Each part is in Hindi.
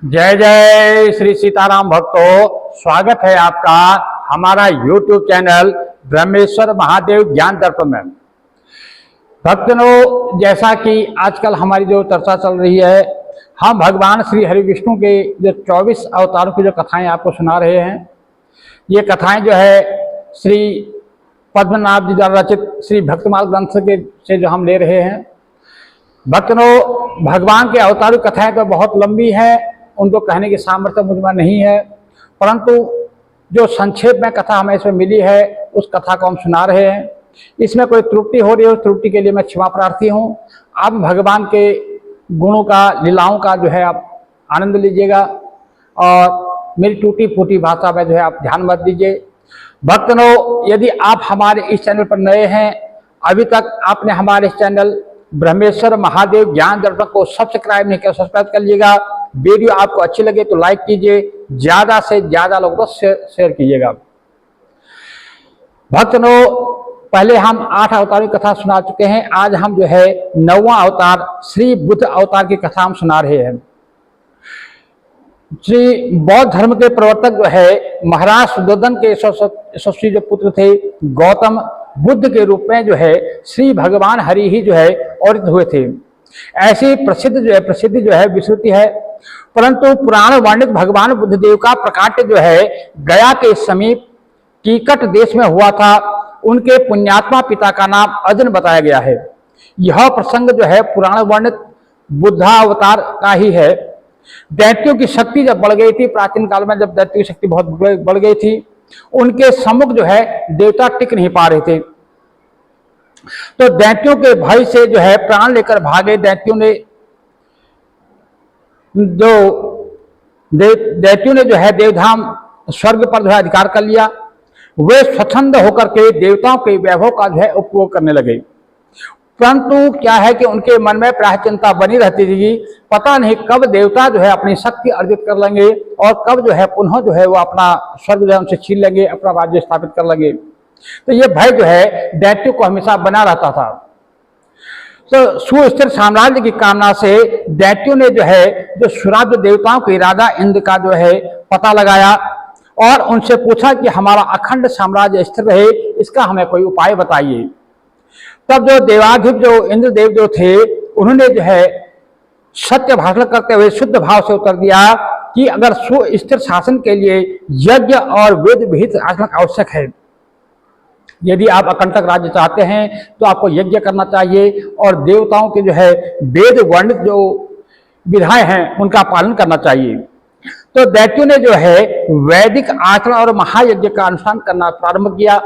जय जय श्री सीताराम भक्तों, स्वागत है आपका हमारा YouTube चैनल ब्रह्मेश्वर महादेव ज्ञान दर्पण में। भक्तों, जैसा कि आजकल हमारी जो चर्चा चल रही है, हम भगवान श्री हरि विष्णु के जो 24 अवतारों की जो कथाएं आपको सुना रहे हैं। ये कथाएं जो है श्री पद्मनाभ जी द्वारा रचित श्री भक्तमाल ग्रंथ के से जो हम ले रहे हैं। भक्तों, भगवान के अवतारों की कथाएं तो बहुत लंबी है, उनको कहने की सामर्थ्य मुझ में नहीं है, परंतु जो संक्षेप में कथा हमें इसमें मिली है उस कथा को हम सुना रहे हैं। इसमें कोई त्रुटि हो रही है, उस त्रुटि के लिए मैं क्षमा प्रार्थी हूँ। आप भगवान के गुणों का, लीलाओं का जो है आप आनंद लीजिएगा और मेरी टूटी फूटी भाषा में जो है आप ध्यान मत दीजिए। भक्तों, यदि आप हमारे इस चैनल पर नए हैं, अभी तक आपने हमारे इस चैनल ब्रह्मेश्वर महादेव ज्ञान दर्पण को सब्सक्राइब नहीं किया, सब्सक्राइब कर लीजिएगा। वीडियो आपको अच्छी लगे तो लाइक कीजिए, ज्यादा से ज्यादा लोगों को शेयर कीजिएगा। भक्तों, पहले हम 8 अवतारों की कथा सुना चुके हैं। आज हम जो है 9वां अवतार श्री बुद्ध अवतार की कथा हम सुना रहे हैं। श्री बौद्ध धर्म के प्रवर्तक जो है महाराज सुदोधन के यशस्वी जो पुत्र थे, गौतम बुद्ध के रूप में जो है श्री भगवान हरि ही जो है अवतरित हुए थे। ऐसी प्रसिद्धि जो है विश्रुति है, परंतु पुराण वर्णित भगवान बुद्ध देव का प्रकाट्य जो है गया के समीप कीकट देश में हुआ था। उनके पुण्यात्मा पिता का नाम अर्जुन बताया गया है। यह प्रसंग जो है पुराण वर्णित बुद्धावतार का ही है। दैत्यों की शक्ति जब बढ़ गई थी, प्राचीन काल में जब दैत्यों की शक्ति बहुत बढ़ गई थी, उनके सम्मुख जो है देवता टिक नहीं पा रहे थे, तो दैत्यों के भय से जो है प्राण लेकर भागे। दैत्यों ने जो है देवधाम स्वर्ग पर जो है अधिकार कर लिया। वे स्वच्छंद होकर के देवताओं के वैभव का जो है उपयोग करने लगे, परंतु क्या है कि उनके मन में प्राय चिंता बनी रहती थी, पता नहीं कब देवता जो है अपनी शक्ति अर्जित कर लेंगे और कब जो है पुनः जो है वो अपना स्वर्ग जो है उनसे छीन लेंगे, अपना राज्य स्थापित कर लेंगे। तो ये भय जो है दैत्यों को हमेशा बना रहता था। तो सुस्थिर साम्राज्य की कामना से दैत्यों ने जो है जो सुराज्य देवताओं के इरादा इंद्र का जो है पता लगाया और उनसे पूछा कि हमारा अखंड साम्राज्य स्थिर रहे, इसका हमें कोई उपाय बताइए। तब जो देवाधिप जो इंद्रदेव जो थे, उन्होंने जो है सत्य भाषण करते हुए शुद्ध भाव से उत्तर दिया कि अगर सुस्थिर शासन के लिए यज्ञ और वेद विहित आचरण आवश्यक है। यदि आप अकंटक राज्य चाहते हैं तो आपको यज्ञ करना चाहिए और देवताओं के जो है वेद वर्णित जो विधाएं हैं उनका पालन करना चाहिए। तो दैत्यों ने जो है वैदिक आचरण और महायज्ञ का अनुष्ठान करना प्रारंभ किया।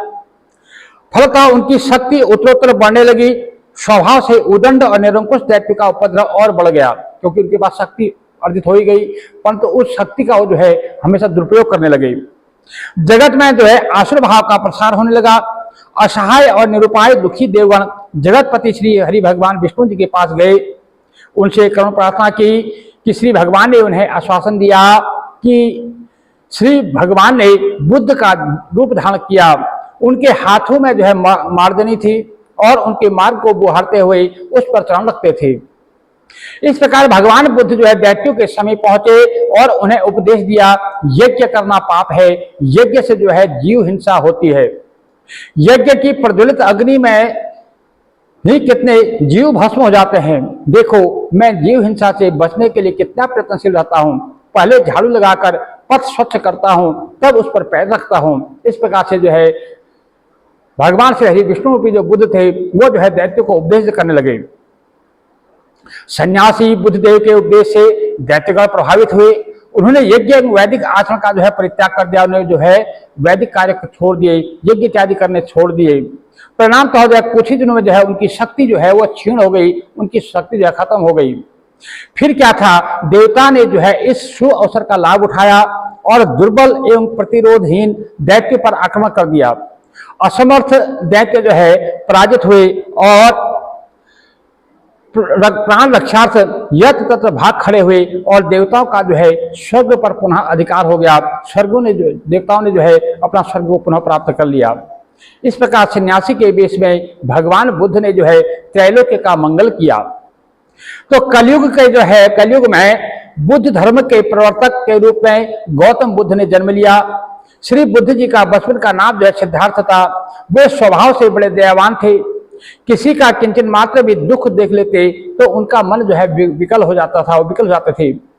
फलतः उनकी शक्ति उत्तरोत्तर बढ़ने लगी। स्वभाव से उदंड और निरंकुश दैत्य का उपद्रव और बढ़ गया, क्योंकि उनके पास शक्ति अर्जित हो ही गई, परंतु उस शक्ति का वो जो है हमेशा दुरुपयोग करने लगे। जगत में जो है आसुर भाव का प्रसार होने लगा। असहाय और निरुपाय दुखी देवगण जगतपति श्री हरि भगवान विष्णु जी के पास गए। उनसे करुण प्रार्थना की कि श्री भगवान ने उन्हें आश्वासन दिया कि श्री भगवान ने बुद्ध का रूप धारण किया। उनके हाथों में जो है मार्जनी थी और उनके मार्ग को बुहारते हुए उस पर चरण रखते थे। इस प्रकार भगवान बुद्ध जो है दैत्यों के समीप पहुंचे और उन्हें उपदेश दिया, यज्ञ करना पाप है, यज्ञ से जो है जीव हिंसा होती है। यज्ञ की प्रज्वलित अग्नि में ही कितने जीव भस्म हो जाते हैं। देखो, मैं जीव हिंसा से बचने के लिए कितना प्रयत्नशील रहता हूँ। पहले झाड़ू लगाकर पथ स्वच्छ करता हूँ, तब उस पर पैर रखता हूँ। इस प्रकार से जो है भगवान श्री हरि विष्णु रूपी जो बुद्ध थे वो जो है दैत्यों को उपदेश करने लगे। सन्यासी बुद्धदेव के उपदेश से दैत्यगण प्रभावित हुए। उन्होंने यज्ञ एवं वैदिक आचरण का जो है परित्याग कर दिया। उन्होंने जो है वैदिक कार्य को छोड़ दिए, यज्ञ इत्यादि करने छोड़ दिए। परिणाम तो हो गया कुछ ही दिनों में जो है उनकी शक्ति जो है वो क्षीण हो गई, उनकी शक्ति जो है खत्म हो गई। फिर क्या था, देवता ने जो है इस शुभ अवसर का लाभ उठाया और दुर्बल एवं प्रतिरोधहीन दैत्य पर आक्रमण कर दिया। असमर्थ दैत्य जो है पराजित हुए और प्राण रक्षार्थ यत्र तत्र भाग खड़े हुए और देवताओं का जो है स्वर्ग पर पुनः अधिकार हो गया। देवताओं ने जो है अपना स्वर्ग को पुनः प्राप्त कर लिया। इस प्रकार सन्यासी के वेश में भगवान बुद्ध ने जो है त्रैलोक्य का मंगल किया। तो कलयुग के जो है कलयुग में बुद्ध धर्म के प्रवर्तक के रूप में गौतम बुद्ध ने जन्म लिया। श्री बुद्ध जी का बचपन का नाम जो है सिद्धार्थ था। वे स्वभाव से बड़े दयावान थे। किसी का किंचन मात्र भी दुख देख लेते तो उनका मन जो है विकल हो जाता था, विकल हो जाते थे।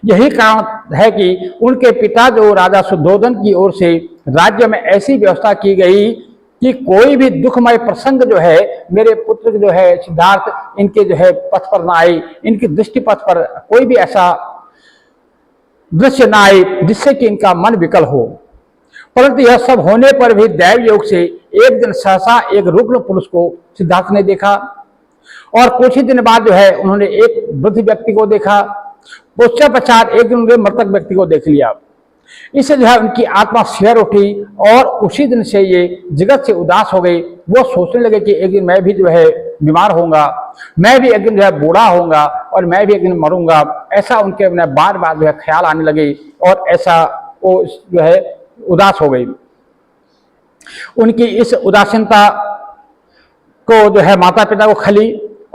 यही कारण है कि उनके पिता जो राजा शुद्धोधन की ओर से राज्य में ऐसी व्यवस्था की गई कि कोई भी दुखमय प्रसंग जो है मेरे पुत्र जो है सिद्धार्थ इनके जो है पथ पर ना आए, इनकी दृष्टि पथ पर कोई भी ऐसा दृश्य ना आए जिससे कि इनका मन विकल हो। परंतु यह सब होने पर भी दैव योग से एक दिन सहसा एक रुग्ण पुरुष को सिद्धार्थ ने देखा और कुछ ही दिन बाद जो है उन्होंने एक वृद्ध व्यक्ति को देखा। उसके पश्चात एक दिन उन्होंने मृतक व्यक्ति को देख लिया। इससे जो है उनकी आत्मा सिहर उठी और उसी दिन से ये जगत से उदास हो गई। वो सोचने लगे कि एक दिन मैं भी जो है बीमार होऊंगा, मैं भी एक दिन जो है बूढ़ा होऊंगा और मैं भी एक दिन मरूंगा। ऐसा उनके बार बार जो है ख्याल आने लगे और ऐसा वो जो है उदास हो गई। उनकी इस उदासीनता को जो है माता पिता को खली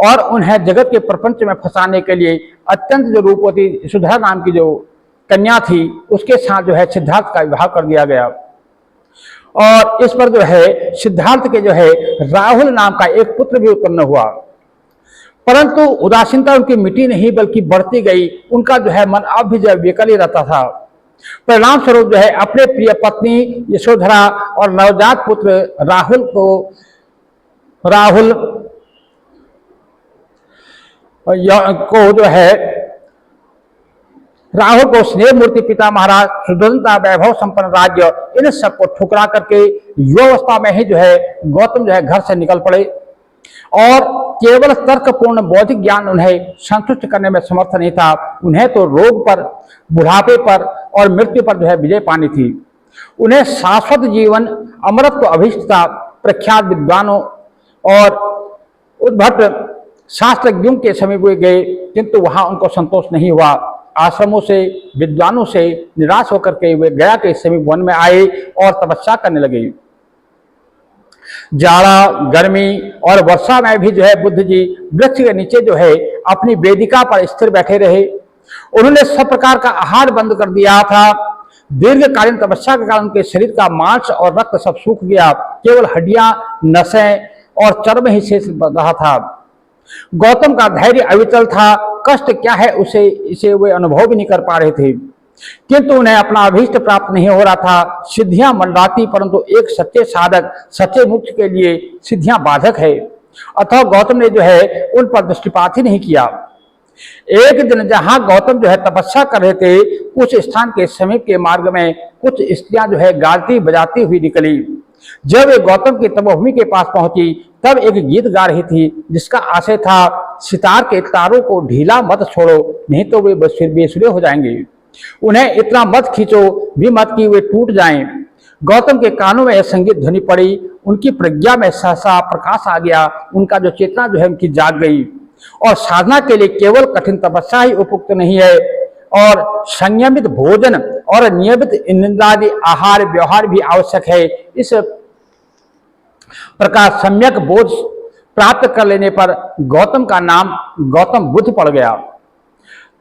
और उन्हें जगत के प्रपंच में फंसाने के लिए अत्यंत जो रूपवती सुधा नाम की जो कन्या थी उसके साथ जो है सिद्धार्थ का विवाह कर दिया गया। और इस पर जो है सिद्धार्थ के जो है राहुल नाम का एक पुत्र भी उत्पन्न हुआ। परंतु उदासीनता उनकी मिटी नहीं बल्कि बढ़ती गई। उनका जो है मन अब भी जो है विकल ही रहता था। परिणाम स्वरूप जो है अपने प्रिय पत्नी यशोधरा और नवजात पुत्र राहुल को स्नेह मूर्ति पिता महाराज सुदंता वैभव संपन्न राज्य इन सबको ठुकरा करके युवावस्था में ही जो है गौतम जो है घर से निकल पड़े और केवल तर्कपूर्ण बौद्धिक ज्ञान उन्हें संतुष्ट करने में समर्थ नहीं था। उन्हें तो रोग पर, बुढ़ापे पर और मृत्यु पर जो है विजय पानी थी। उन्हें शाश्वत जीवन अमरत्व अभिष्ट था। प्रख्यात विद्वानों और उद्भट शास्त्रज्ञों के समीप गए किंतु वहां उनको संतोष नहीं हुआ। आश्रमों से, विद्वानों से निराश होकर के वे गया के समीप वन में आए और तपस्या करने लगे। जाड़ा, गर्मी और वर्षा में भी जो है बुद्ध जी वृक्ष के नीचे जो है अपनी वेदिका पर स्थिर बैठे रहे। उन्होंने सब प्रकार का आहार बंद कर दिया था। दीर्घकालीन तपस्या के कारण उनके शरीर का मांस और रक्त सब सूख गया। केवल हड्डियां, नसें और चर्म ही शेष रहा था। गौतम का धैर्य अविचल था। कष्ट क्या है इसे वे अनुभव भी नहीं कर पा रहे थे किंतु उन्हें अपना अभीष्ट प्राप्त नहीं हो रहा था। सिद्धियां मंडराती परंतु एक सच्चे साधक, सच्चे मुक्त के लिए सिद्धियां बाधक है। अतः गौतम ने जो है उन पर दृष्टिपात ही नहीं किया। एक दिन जहां गौतम जो है तपस्या कर रहे थे उस स्थान के समीप के मार्ग में कुछ स्त्रियां जो है गाती बजाती हुई निकली। जब वे गौतम की तपोभूमि के पास पहुंची तब एक गीत गा रही थी जिसका आशय था सितार के तारों को ढीला मत छोड़ो नहीं तो वे बेसुरे हो जाएंगे। उन्हें इतना मत खींचो भी मत कि वे टूट जाएं। गौतम के कानों में यह संगीत ध्वनि पड़ी। उनकी प्रज्ञा में सहसा प्रकाश आ गया। उनका जो चेतना जो है उनकी जाग गई और साधना के लिए केवल कठिन तपस्या ही उपयुक्त नहीं है और संयमित भोजन और नियमित इंद्रियादि आहार व्यवहार भी आवश्यक है। इस प्रकार सम्यक बोध प्राप्त कर लेने पर गौतम का नाम गौतम बुद्ध पड़ गया।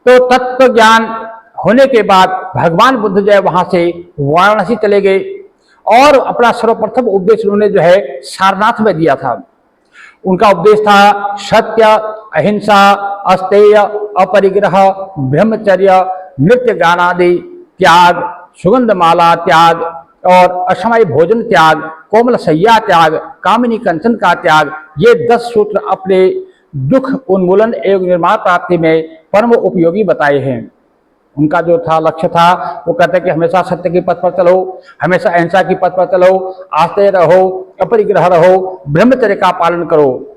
तो तत्व ज्ञान होने के बाद भगवान बुद्ध जो है वहां से वाराणसी चले गए और अपना सर्वप्रथम उपदेश उन्होंने जो है सारनाथ में दिया था। उनका उपदेश था सत्य, अहिंसा, अस्तेय, अपरिग्रह, ब्रह्मचर्य, नृत्य गानादि त्याग, सुगंध माला त्याग और असमय भोजन त्याग, कोमल सैया त्याग, कामिनी कंचन का त्याग। ये 10 सूत्र अपने दुख उन्मूलन एवं निर्माण प्राप्ति में परम उपयोगी बताए हैं। उनका जो था लक्ष्य था वो कहते कि हमेशा सत्य के पथ पर चलो, हमेशा अहिंसा की पथ पर चलो, आस्ते रहो, अपरिग्रह रहो, ब्रह्मचर्य का पालन करो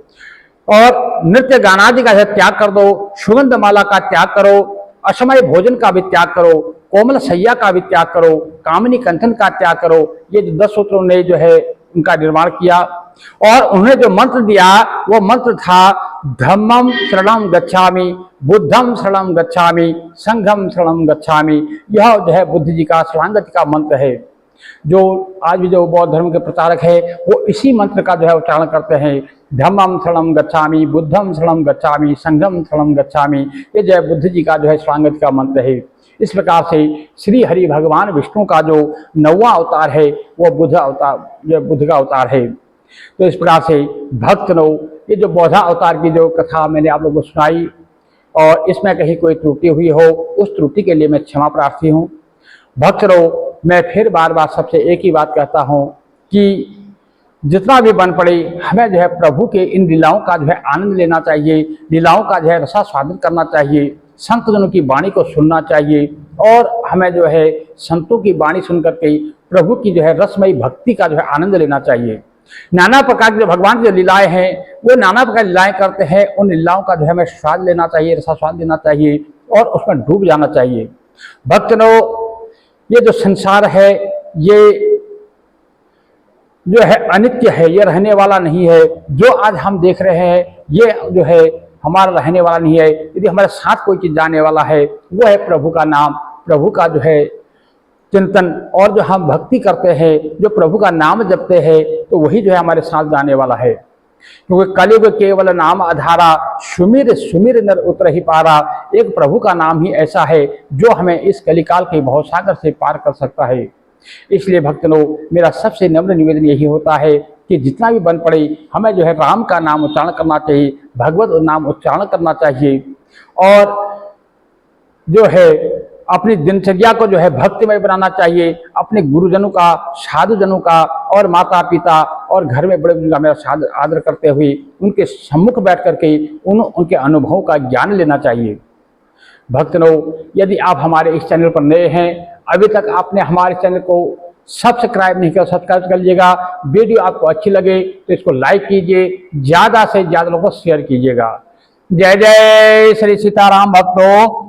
और नृत्य गानादि का त्याग कर दो, सुगंध माला का त्याग करो, असमय भोजन का भी त्याग करो, कोमल सैया का भी त्याग करो, कामिनी कंचन का त्याग करो। ये जो 10 सूत्रों ने जो है उनका निर्माण किया और उन्होंने जो मंत्र दिया वो मंत्र था धम्मं शरणं गच्छामि, बुद्धं शरणं गच्छामि, संघं शरणं गच्छामि। यह जो है बुद्ध जी का शरणागति का मंत्र है। जो आज भी जो बौद्ध धर्म के प्रचारक है वो इसी मंत्र का जो है उच्चारण करते हैं, धम्मम शरणम गच्छामि, बुद्धम शरणम गच्छामि, संघम शरणम गच्छामि। ये जो है बुद्ध जी का जो है स्वागत का मंत्र है। इस प्रकार से श्री हरि भगवान विष्णु का जो 9वां अवतार है वो बुद्ध अवतार, जो बुद्ध का अवतार है। तो इस प्रकार से भक्तजनों, ये जो बौद्धा अवतार की जो कथा मैंने आप लोगों को सुनाई और इसमें कहीं कोई त्रुटि हुई हो, उस त्रुटि के लिए मैं क्षमा प्रार्थी हूँ। भक्तजनों, मैं फिर बार बार सबसे एक ही बात कहता हूँ कि जितना भी बन पड़े हमें जो है प्रभु के इन लीलाओं का जो है आनंद लेना चाहिए, लीलाओं का जो है रसास्वादन करना चाहिए, संतजनों की वाणी को सुनना चाहिए और हमें जो है संतों की वाणी सुन करके प्रभु की जो है रसमयी भक्ति का जो है आनंद लेना चाहिए। नाना प्रकार की जो भगवान की लीलाएं हैं वो नाना प्रकार की लीलाएं करते हैं, उन लीलाओं का जो है हमें स्वाद लेना चाहिए, रसास्वाद लेना चाहिए और उसमें डूब जाना चाहिए। भक्तजनों, ये जो संसार है ये जो है अनित्य है, ये रहने वाला नहीं है। जो आज हम देख रहे हैं ये जो है हमारा रहने वाला नहीं है। यदि हमारे साथ कोई चीज जाने वाला है वो है प्रभु का नाम, प्रभु का जो है चिंतन, और जो हम भक्ति करते हैं, जो प्रभु का नाम जपते हैं, तो वही जो है हमारे साथ जाने वाला है। क्योंकि कलयुग केवल नाम आधारा, सुमिर सुमिर नर उतर ही पारा। एक प्रभु का नाम ही ऐसा है जो हमें इस कलिकाल के भवसागर से पार कर सकता है। इसलिए भक्तों, मेरा सबसे नम्र निवेदन यही होता है कि जितना भी बन पड़े हमें जो है राम का नाम उच्चारण करना चाहिए, भगवत नाम उच्चारण करना चाहिए और जो है अपनी दिनचर्या को जो है भक्तिमय बनाना चाहिए। अपने गुरुजनों का, साधुजनों का और माता पिता और घर में बड़े बुजुर्ग का मेरा आदर करते हुए उनके सम्मुख बैठ करके उनके अनुभवों का ज्ञान लेना चाहिए। भक्तों, यदि आप हमारे इस चैनल पर नए हैं, अभी तक आपने हमारे चैनल को सब्सक्राइब नहीं किया, सब्सक्राइब कर लीजिएगा। वीडियो आपको अच्छी लगे तो इसको लाइक कीजिए, ज़्यादा से ज़्यादा लोगों को शेयर कीजिएगा। जय जय श्री सीताराम भक्तों।